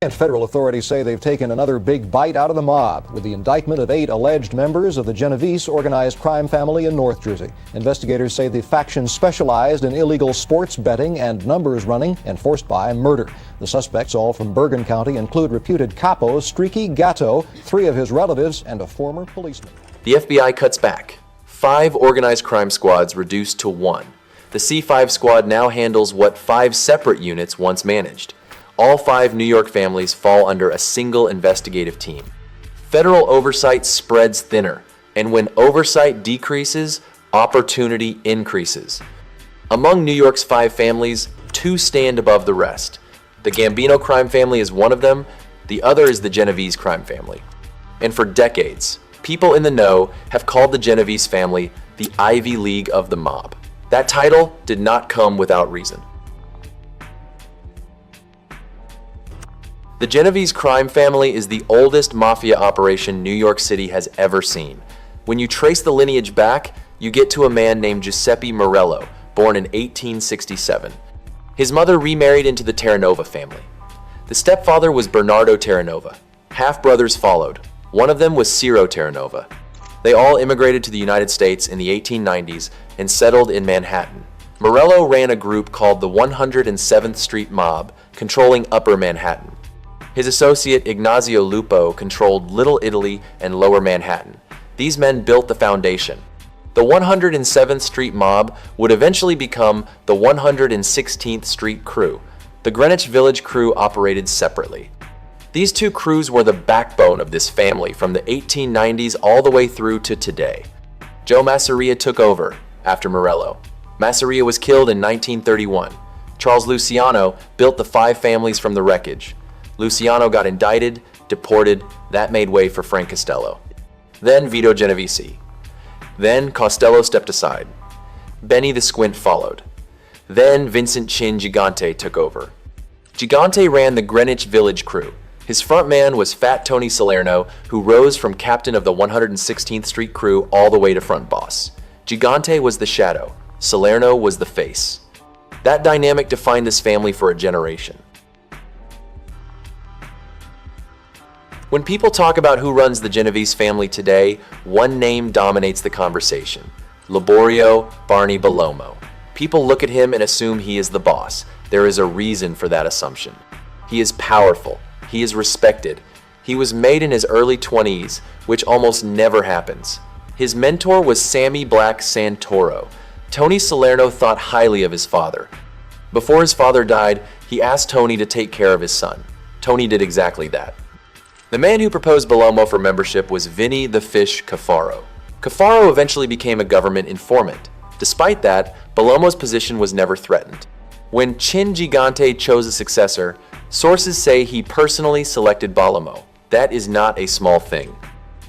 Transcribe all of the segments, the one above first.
And federal authorities say they've taken another big bite out of the mob with the indictment of 8 alleged members of the Genovese organized crime family in North Jersey. Investigators say the faction specialized in illegal sports betting and numbers running enforced by murder. The suspects, all from Bergen County, include reputed capo Streaky Gatto, 3 of his relatives, and a former policeman. The FBI cuts back. 5 organized crime squads reduced to 1. The C5 squad now handles what 5 separate units once managed. All 5 New York families fall under a single investigative team. Federal oversight spreads thinner, and when oversight decreases, opportunity increases. Among New York's 5 families, 2 stand above the rest. The Gambino crime family is one of them, the other is the Genovese crime family. And for decades, people in the know have called the Genovese family the Ivy League of the mob. That title did not come without reason. The Genovese crime family is the oldest mafia operation New York City has ever seen. When you trace the lineage back, you get to a man named Giuseppe Morello, born in 1867. His mother remarried into the Terranova family. The stepfather was Bernardo Terranova. Half-brothers followed. One of them was Ciro Terranova. They all immigrated to the United States in the 1890s and settled in Manhattan. Morello ran a group called the 107th Street Mob, controlling Upper Manhattan. His associate Ignazio Lupo controlled Little Italy and Lower Manhattan. These men built the foundation. The 107th Street Mob would eventually become the 116th Street Crew. The Greenwich Village crew operated separately. These 2 crews were the backbone of this family from the 1890s all the way through to today. Joe Masseria took over after Morello. Masseria was killed in 1931. Charles Luciano built the 5 families from the wreckage. Luciano got indicted, deported. That made way for Frank Costello. Then Vito Genovese. Then Costello stepped aside. Benny the Squint followed. Then Vincent Chin Gigante took over. Gigante ran the Greenwich Village crew. His front man was Fat Tony Salerno, who rose from captain of the 116th Street crew all the way to front boss. Gigante was the shadow. Salerno was the face. That dynamic defined this family for a generation. When people talk about who runs the Genovese family today, one name dominates the conversation: Liborio Barney Bellomo. People look at him and assume he is the boss. There is a reason for that assumption. He is powerful. He is respected. He was made in his early 20s, which almost never happens. His mentor was Sammy Black Santoro. Tony Salerno thought highly of his father. Before his father died, he asked Tony to take care of his son. Tony did exactly that. The man who proposed Bellomo for membership was Vinny the Fish Caffaro. Caffaro eventually became a government informant. Despite that, Bellomo's position was never threatened. When Chin Gigante chose a successor, sources say he personally selected Bellomo. That is not a small thing.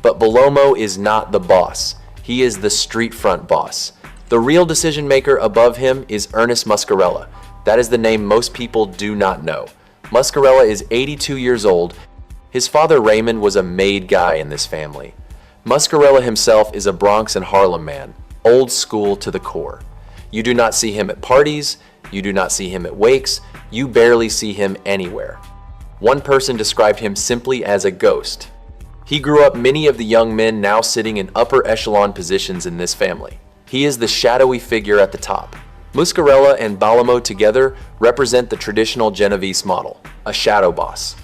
But Bellomo is not the boss. He is the street front boss. The real decision maker above him is Ernest Muscarella. That is the name most people do not know. Muscarella is 82 years old. His father Raymond was a made guy in this family. Muscarella himself is a Bronx and Harlem man, old school to the core. You do not see him at parties, you do not see him at wakes, you barely see him anywhere. One person described him simply as a ghost. He grew up many of the young men now sitting in upper echelon positions in this family. He is the shadowy figure at the top. Muscarella and Bellomo together represent the traditional Genovese model, a shadow boss.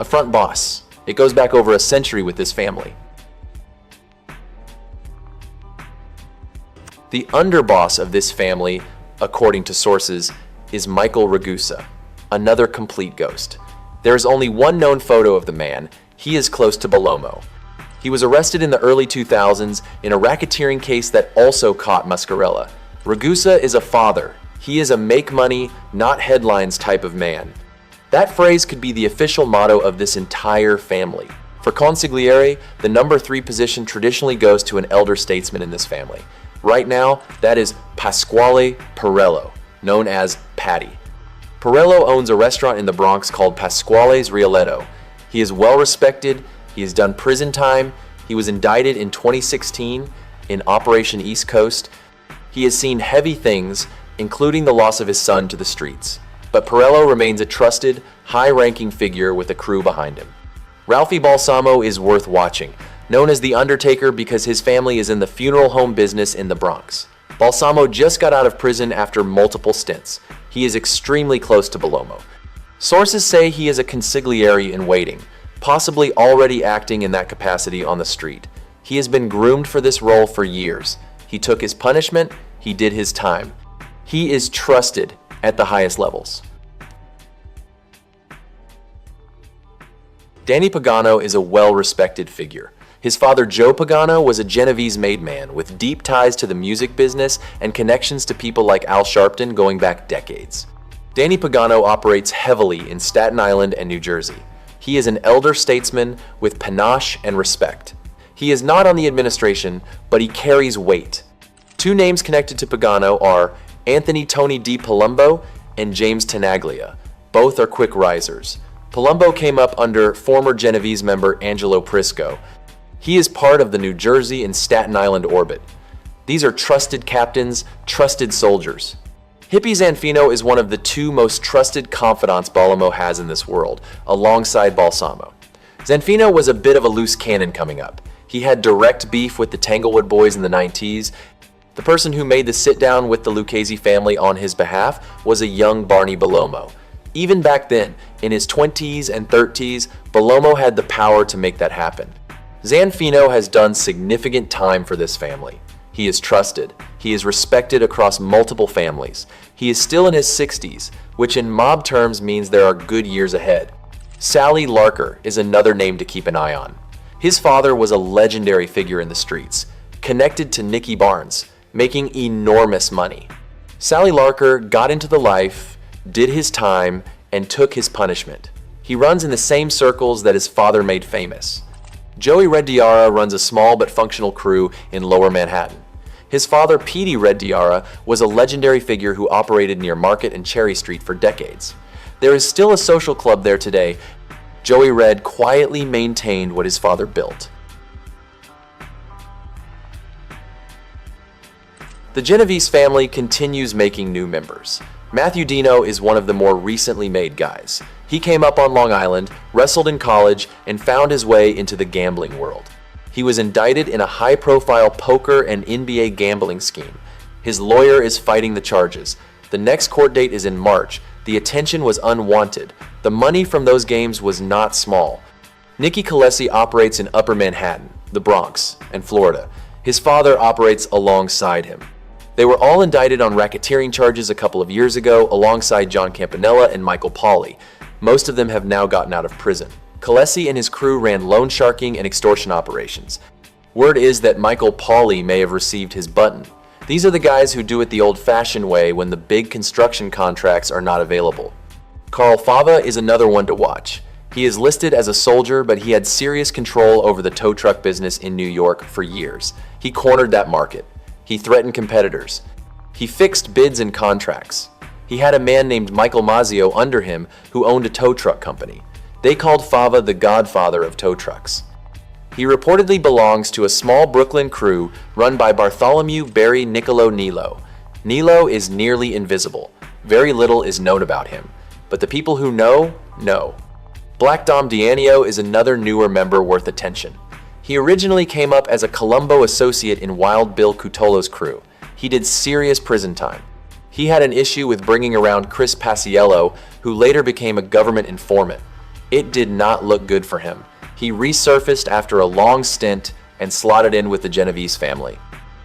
A front boss. It goes back over a century with this family. The underboss of this family, according to sources, is Michael Ragusa, another complete ghost. There is only one known photo of the man. He is close to Bellomo. He was arrested in the early 2000s in a racketeering case that also caught Muscarella. Ragusa is a father. He is a make money, not headlines type of man. That phrase could be the official motto of this entire family. For consigliere, the number 3 position traditionally goes to an elder statesman in this family. Right now, that is Pasquale Perello, known as Patty. Perello owns a restaurant in the Bronx called Pasquale's Rioletto. He is well respected, he has done prison time, he was indicted in 2016 in Operation East Coast. He has seen heavy things, including the loss of his son to the streets. but Perello remains a trusted, high-ranking figure with a crew behind him. Ralphie Balsamo is worth watching, known as The Undertaker because his family is in the funeral home business in the Bronx. Balsamo just got out of prison after multiple stints. He is extremely close to Bellomo. Sources say he is a consigliere in waiting, possibly already acting in that capacity on the street. He has been groomed for this role for years. He took his punishment, he did his time. He is trusted at the highest levels. Danny Pagano is a well-respected figure. His father, Joe Pagano, was a Genovese-made man with deep ties to the music business and connections to people like Al Sharpton going back decades. Danny Pagano operates heavily in Staten Island and New Jersey. He is an elder statesman with panache and respect. He is not on the administration, but he carries weight. Two names connected to Pagano are Anthony Tony D. Palumbo and James Tenaglia. Both are quick risers. Palumbo came up under former Genovese member Angelo Prisco. He is part of the New Jersey and Staten Island orbit. These are trusted captains, trusted soldiers. Hippie Zanfino is one of the two most trusted confidants Balsamo has in this world, alongside Balsamo. Zanfino was a bit of a loose cannon coming up. He had direct beef with the Tanglewood Boys in the 90s. The person who made the sit-down with the Lucchese family on his behalf was a young Barney Bellomo. Even back then, in his 20s and 30s, Bellomo had the power to make that happen. Zanfino has done significant time for this family. He is trusted. He is respected across multiple families. He is still in his 60s, which in mob terms means there are good years ahead. Sally Larker is another name to keep an eye on. His father was a legendary figure in the streets, connected to Nicky Barnes, making enormous money. Sally Larker got into the life, did his time, and took his punishment. He runs in the same circles that his father made famous. Joey Red Diarra runs a small but functional crew in Lower Manhattan. His father, Petey Red Diarra, was a legendary figure who operated near Market and Cherry Street for decades. There is still a social club there today. Joey Red quietly maintained what his father built. The Genovese family continues making new members. Matthew Dino is one of the more recently made guys. He came up on Long Island, wrestled in college, and found his way into the gambling world. He was indicted in a high-profile poker and NBA gambling scheme. His lawyer is fighting the charges. The next court date is in March. The attention was unwanted. The money from those games was not small. Nicky Colesi operates in Upper Manhattan, the Bronx, and Florida. His father operates alongside him. They were all indicted on racketeering charges a couple of years ago alongside John Campanella and Michael Pauly. Most of them have now gotten out of prison. Colesi and his crew ran loan sharking and extortion operations. Word is that Michael Pauly may have received his button. These are the guys who do it the old-fashioned way when the big construction contracts are not available. Carl Fava is another one to watch. He is listed as a soldier, but he had serious control over the tow truck business in New York for years. He cornered that market. He threatened competitors. He fixed bids and contracts. He had a man named Michael Mazzio under him who owned a tow truck company. They called Fava the godfather of tow trucks. He reportedly belongs to a small Brooklyn crew run by Bartholomew Barry Niccolo Nilo. Nilo is nearly invisible. Very little is known about him. But the people who know. Black Dom Dianio is another newer member worth attention. He originally came up as a Colombo associate in Wild Bill Cutolo's crew. He did serious prison time. He had an issue with bringing around Chris Paciello, who later became a government informant. It did not look good for him. He resurfaced after a long stint and slotted in with the Genovese family.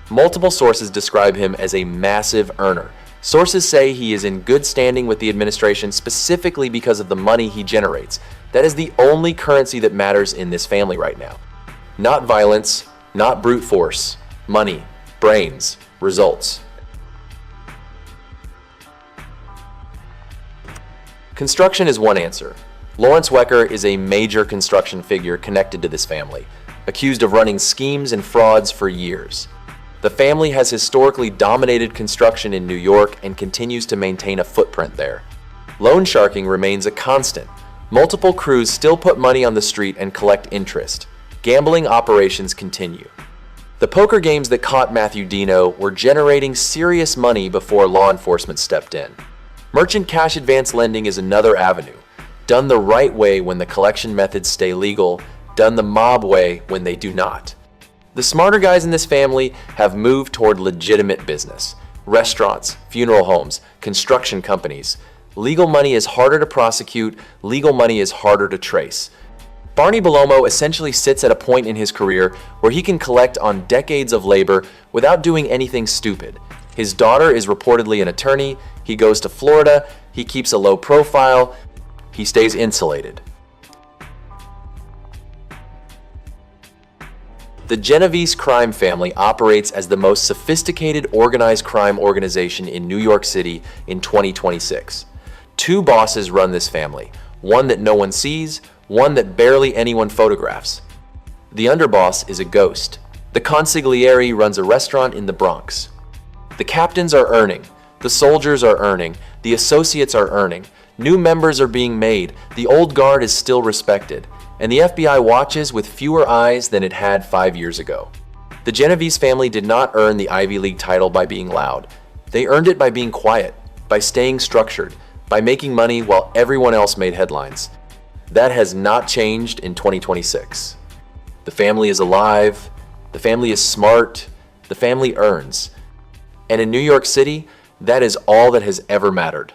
Multiple sources describe him as a massive earner. Sources say he is in good standing with the administration specifically because of the money he generates. That is the only currency that matters in this family right now. Not violence, not brute force. Money, brains, results. Construction is one answer. Lawrence Wecker is a major construction figure connected to this family, accused of running schemes and frauds for years. The family has historically dominated construction in New York and continues to maintain a footprint there. Loan sharking remains a constant. Multiple crews still put money on the street and collect interest. Gambling operations continue. The poker games that caught Matthew Dino were generating serious money before law enforcement stepped in. Merchant cash advance lending is another avenue, done the right way when the collection methods stay legal, done the mob way when they do not. The smarter guys in this family have moved toward legitimate business. Restaurants, funeral homes, construction companies. Legal money is harder to prosecute, legal money is harder to trace. Barney Belomo essentially sits at a point in his career where he can collect on decades of labor without doing anything stupid. His daughter is reportedly an attorney, he goes to Florida, he keeps a low profile, he stays insulated. The Genovese crime family operates as the most sophisticated organized crime organization in New York City in 2026. Two bosses run this family, one that no one sees, one that barely anyone photographs. The underboss is a ghost. The consigliere runs a restaurant in the Bronx. The captains are earning, the soldiers are earning, the associates are earning, new members are being made, the old guard is still respected, and the FBI watches with fewer eyes than it had 5 years ago. The Genovese family did not earn the Ivy League title by being loud. They earned it by being quiet, by staying structured, by making money while everyone else made headlines. That has not changed in 2026. The family is alive, the family is smart, the family earns. And in New York City, that is all that has ever mattered.